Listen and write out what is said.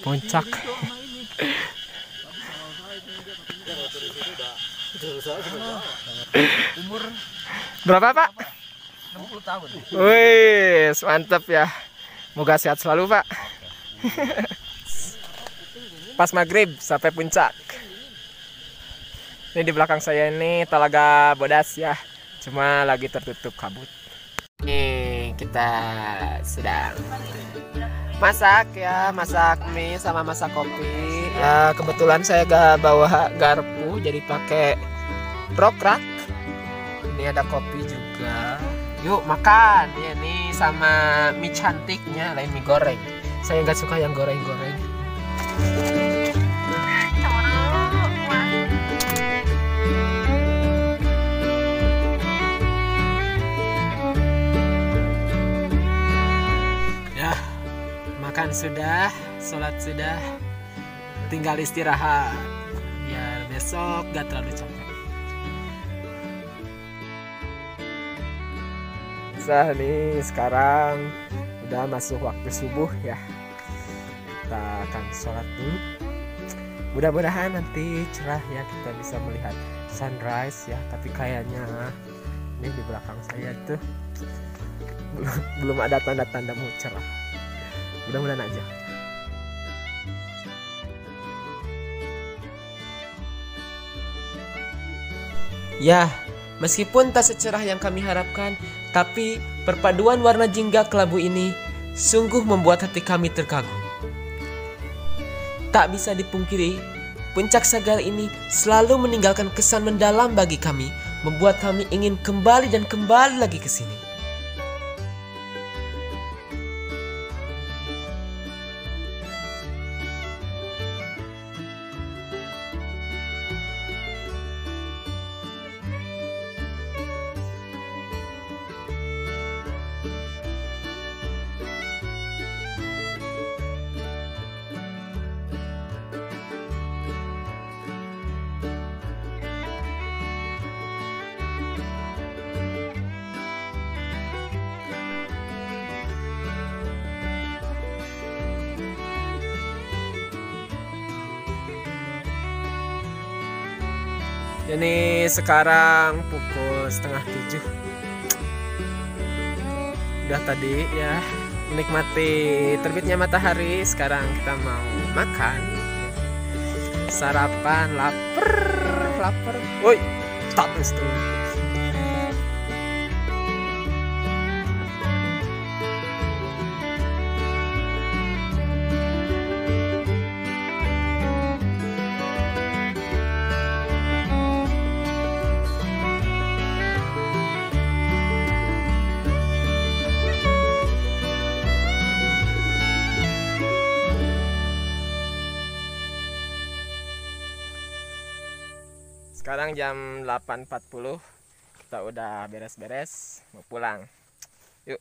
Puncak. Umur Berapa, Pak? 60 tahun. Wih, mantap ya. Moga sehat selalu, Pak. Pas maghrib sampai puncak. Ini di belakang saya ini Talaga Bodas ya. Cuma lagi tertutup kabut. Nih, kita sedang masak ya, masak mie sama masak kopi. Ya, kebetulan saya gak bawa garpu jadi pakai prokrak. Ini ada kopi juga. Yuk makan ya nih sama mie cantiknya, lain mie goreng. Saya nggak suka yang goreng-goreng. Ya, makan sudah, sholat sudah, tinggal istirahat biar besok gak terlalu capek. Nih sekarang udah masuk waktu subuh ya, kita akan sholat dulu. Mudah-mudahan nanti cerah ya, kita bisa melihat sunrise ya. Tapi kayaknya ini di belakang saya tuh belum ada tanda-tanda mau cerah. Mudah-mudahan aja. Ya, meskipun tak secerah yang kami harapkan, tapi perpaduan warna jingga kelabu ini sungguh membuat hati kami terkagum. Tak bisa dipungkiri, puncak Sagara ini selalu meninggalkan kesan mendalam bagi kami, membuat kami ingin kembali dan kembali lagi ke sini. Ini sekarang pukul 6:30. Udah tadi ya menikmati terbitnya matahari. Sekarang kita mau makan, sarapan. Lapar. Woi, status tuh. Sekarang jam 8.40, kita udah beres-beres mau pulang. Yuk.